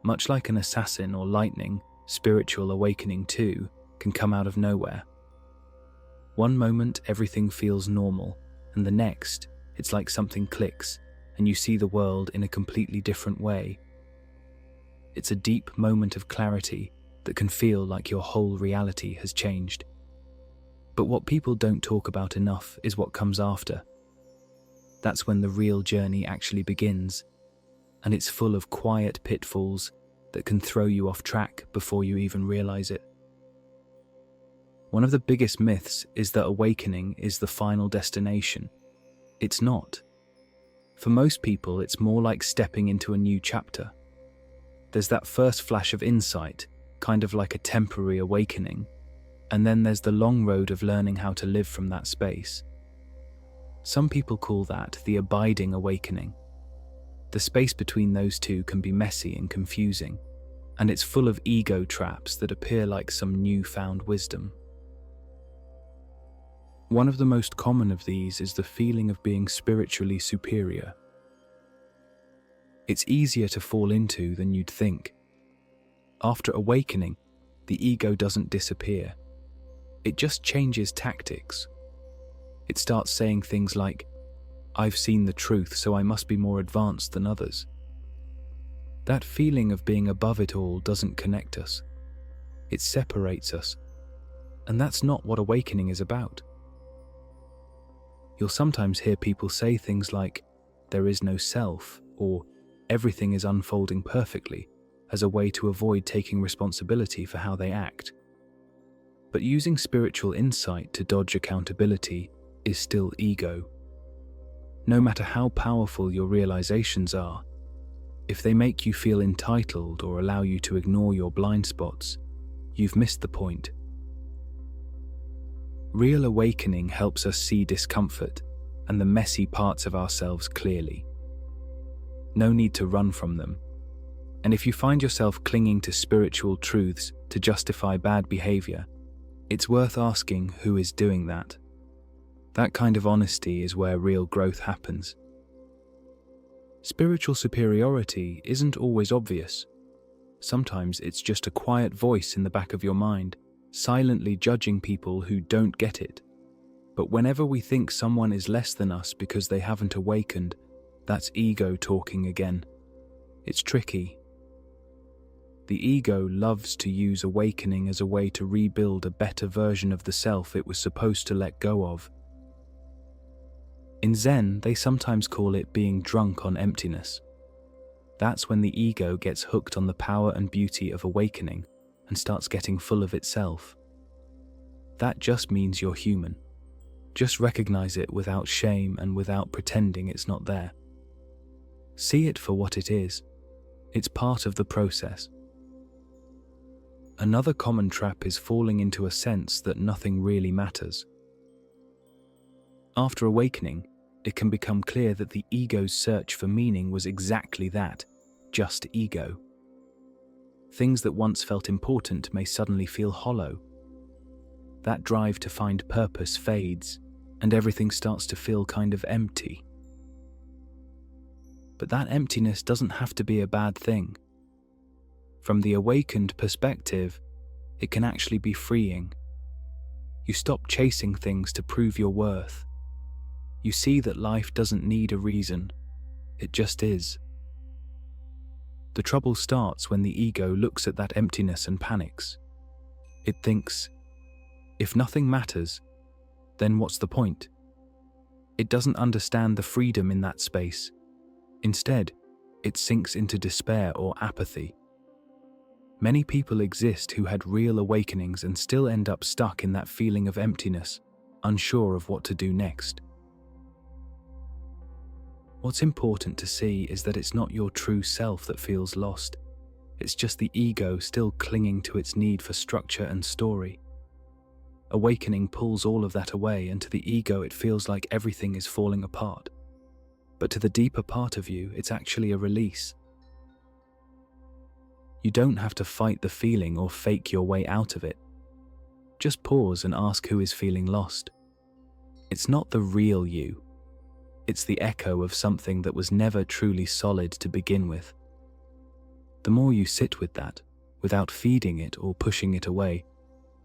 Much like an assassin or lightning, spiritual awakening too can come out of nowhere. One moment everything feels normal, and the next it's like something clicks and you see the world in a completely different way. It's a deep moment of clarity that can feel like your whole reality has changed. But what people don't talk about enough is what comes after. That's when the real journey actually begins, and it's full of quiet pitfalls that can throw you off track before you even realize it. One of the biggest myths is that awakening is the final destination. It's not. For most people, it's more like stepping into a new chapter. There's that first flash of insight, kind of like a temporary awakening, and then there's the long road of learning how to live from that space. Some people call that the abiding awakening. The space between those two can be messy and confusing, and it's full of ego traps that appear like some newfound wisdom. One of the most common of these is the feeling of being spiritually superior. It's easier to fall into than you'd think. After awakening, the ego doesn't disappear. It just changes tactics. It starts saying things like, "I've seen the truth, so I must be more advanced than others." That feeling of being above it all doesn't connect us. It separates us. And that's not what awakening is about. You'll sometimes hear people say things like, "There is no self," or "Everything is unfolding perfectly," as a way to avoid taking responsibility for how they act. But using spiritual insight to dodge accountability is still ego. No matter how powerful your realizations are, if they make you feel entitled or allow you to ignore your blind spots, you've missed the point. Real awakening helps us see discomfort and the messy parts of ourselves clearly. No need to run from them. And if you find yourself clinging to spiritual truths to justify bad behavior, it's worth asking who is doing that. That kind of honesty is where real growth happens. Spiritual superiority isn't always obvious. Sometimes it's just a quiet voice in the back of your mind, silently judging people who don't get it. But whenever we think someone is less than us because they haven't awakened, that's ego talking again. It's tricky. The ego loves to use awakening as a way to rebuild a better version of the self it was supposed to let go of. In Zen, they sometimes call it being drunk on emptiness. That's when the ego gets hooked on the power and beauty of awakening and starts getting full of itself. That just means you're human. Just recognize it without shame and without pretending it's not there. See it for what it is. It's part of the process. Another common trap is falling into a sense that nothing really matters. After awakening, it can become clear that the ego's search for meaning was exactly that, just ego. Things that once felt important may suddenly feel hollow. That drive to find purpose fades, and everything starts to feel kind of empty. But that emptiness doesn't have to be a bad thing. From the awakened perspective, it can actually be freeing. You stop chasing things to prove your worth. You see that life doesn't need a reason, it just is. The trouble starts when the ego looks at that emptiness and panics. It thinks, if nothing matters, then what's the point? It doesn't understand the freedom in that space. Instead, it sinks into despair or apathy. Many people exist who had real awakenings and still end up stuck in that feeling of emptiness, unsure of what to do next. What's important to see is that it's not your true self that feels lost. It's just the ego still clinging to its need for structure and story. Awakening pulls all of that away, and to the ego it feels like everything is falling apart. But to the deeper part of you, it's actually a release. You don't have to fight the feeling or fake your way out of it. Just pause and ask who is feeling lost. It's not the real you. It's the echo of something that was never truly solid to begin with. The more you sit with that, without feeding it or pushing it away,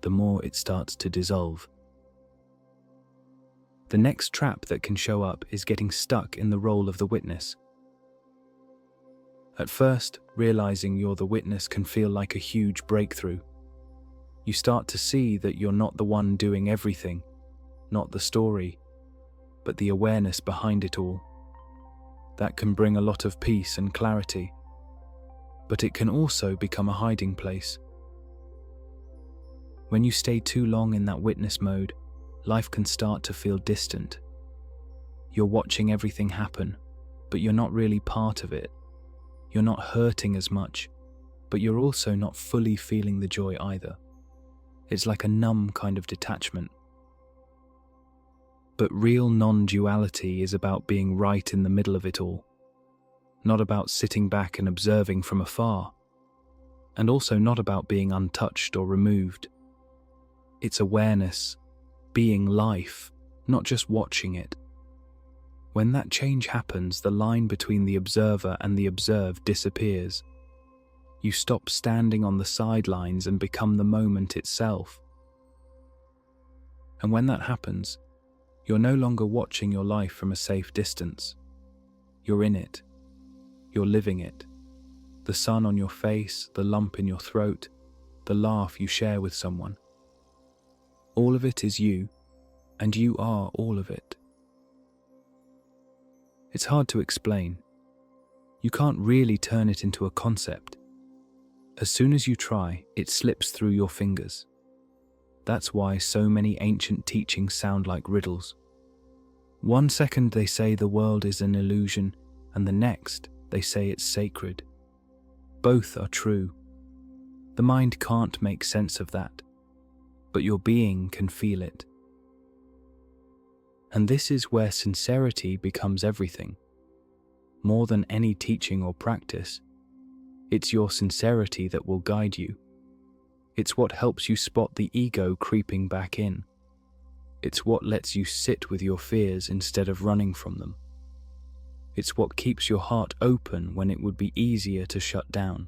the more it starts to dissolve. The next trap that can show up is getting stuck in the role of the witness. At first, realizing you're the witness can feel like a huge breakthrough. You start to see that you're not the one doing everything, not the story, but the awareness behind it all. That can bring a lot of peace and clarity, but it can also become a hiding place. When you stay too long in that witness mode, life can start to feel distant. You're watching everything happen, but you're not really part of it. You're not hurting as much, but you're also not fully feeling the joy either. It's like a numb kind of detachment. But real non-duality is about being right in the middle of it all, not about sitting back and observing from afar, and also not about being untouched or removed. It's awareness, being life, not just watching it. When that change happens, the line between the observer and the observed disappears. You stop standing on the sidelines and become the moment itself. And when that happens, you're no longer watching your life from a safe distance. You're in it. You're living it. The sun on your face, the lump in your throat, the laugh you share with someone. All of it is you, and you are all of it. It's hard to explain. You can't really turn it into a concept. As soon as you try, it slips through your fingers. That's why so many ancient teachings sound like riddles. One second they say the world is an illusion, and the next they say it's sacred. Both are true. The mind can't make sense of that, but your being can feel it. And this is where sincerity becomes everything. More than any teaching or practice, it's your sincerity that will guide you. It's what helps you spot the ego creeping back in. It's what lets you sit with your fears instead of running from them. It's what keeps your heart open when it would be easier to shut down.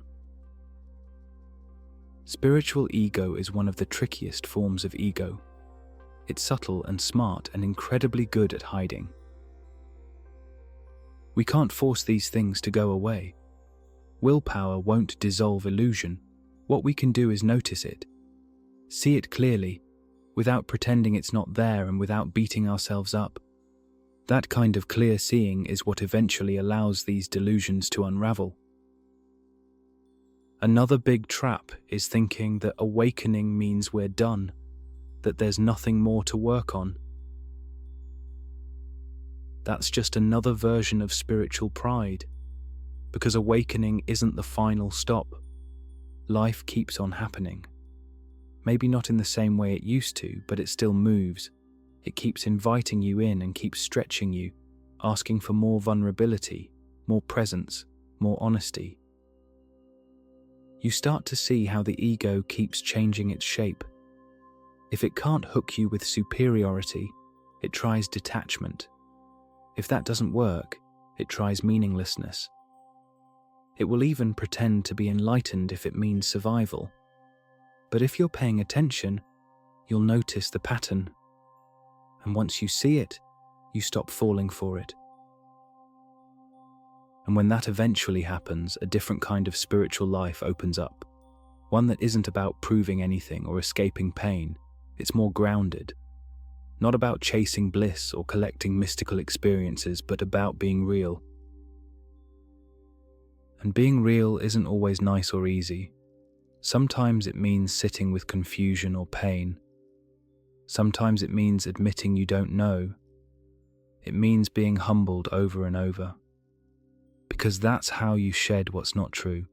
Spiritual ego is one of the trickiest forms of ego. It's subtle and smart and incredibly good at hiding. We can't force these things to go away. Willpower won't dissolve illusion. What we can do is notice it, see it clearly, without pretending it's not there and without beating ourselves up. That kind of clear seeing is what eventually allows these delusions to unravel. Another big trap is thinking that awakening means we're done, that there's nothing more to work on. That's just another version of spiritual pride, because awakening isn't the final stop. Life keeps on happening. Maybe not in the same way it used to, but it still moves. It keeps inviting you in and keeps stretching you, asking for more vulnerability, more presence, more honesty. You start to see how the ego keeps changing its shape. If it can't hook you with superiority, it tries detachment. If that doesn't work, it tries meaninglessness. It will even pretend to be enlightened if it means survival. But if you're paying attention, you'll notice the pattern. And once you see it, you stop falling for it. And when that eventually happens, a different kind of spiritual life opens up. One that isn't about proving anything or escaping pain. It's more grounded. Not about chasing bliss or collecting mystical experiences, but about being real. And being real isn't always nice or easy. Sometimes it means sitting with confusion or pain. Sometimes it means admitting you don't know. It means being humbled over and over. Because that's how you shed what's not true.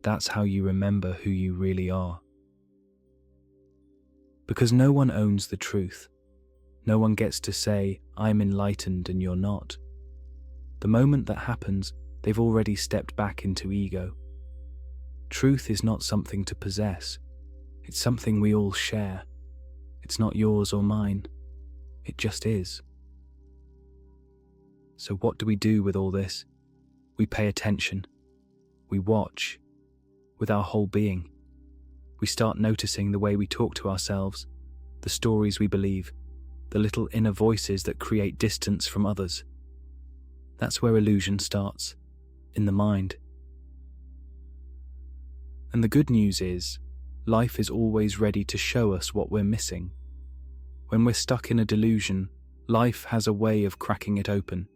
That's how you remember who you really are. Because no one owns the truth. No one gets to say, I'm enlightened and you're not. The moment that happens, they've already stepped back into ego. Truth is not something to possess. It's something we all share. It's not yours or mine. It just is. So what do we do with all this? We pay attention. We watch. with our whole being. We start noticing the way we talk to ourselves, the stories we believe, the little inner voices that create distance from others. That's where illusion starts, in the mind. And the good news is, life is always ready to show us what we're missing. When we're stuck in a delusion, life has a way of cracking it open.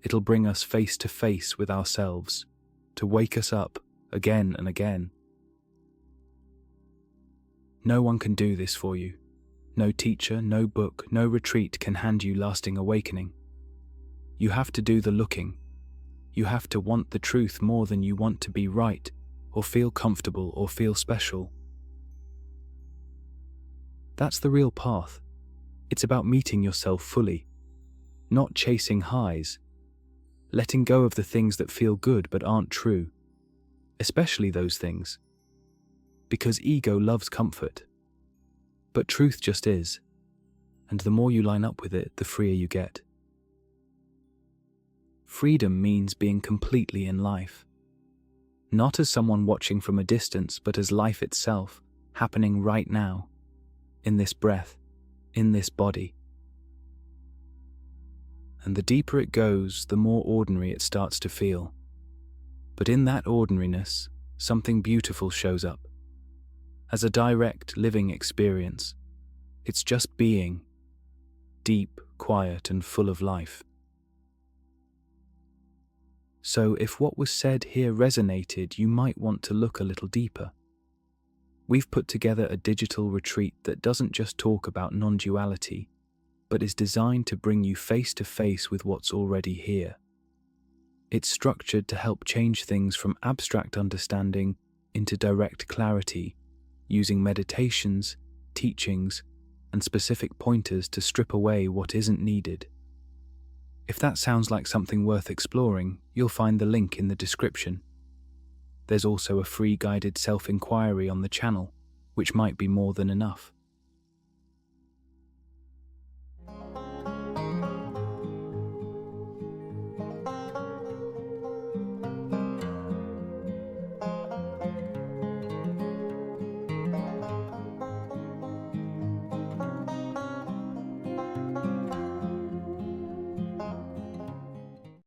It'll bring us face to face with ourselves, to wake us up again and again. No one can do this for you. No teacher, no book, no retreat can hand you lasting awakening. You have to do the looking. You have to want the truth more than you want to be right, or feel comfortable, or feel special. That's the real path. It's about meeting yourself fully, not chasing highs, letting go of the things that feel good but aren't true, especially those things, because ego loves comfort. But truth just is, and the more you line up with it, the freer you get. Freedom means being completely in life, not as someone watching from a distance, but as life itself, happening right now, in this breath, in this body. And the deeper it goes, the more ordinary it starts to feel. But in that ordinariness, something beautiful shows up. As a direct, living experience, it's just being, deep, quiet, and full of life. So if what was said here resonated, you might want to look a little deeper. We've put together a digital retreat that doesn't just talk about non-duality, but is designed to bring you face to face with what's already here. It's structured to help change things from abstract understanding into direct clarity, using meditations, teachings, and specific pointers to strip away what isn't needed. If that sounds like something worth exploring, you'll find the link in the description. There's also a free guided self-inquiry on the channel, which might be more than enough.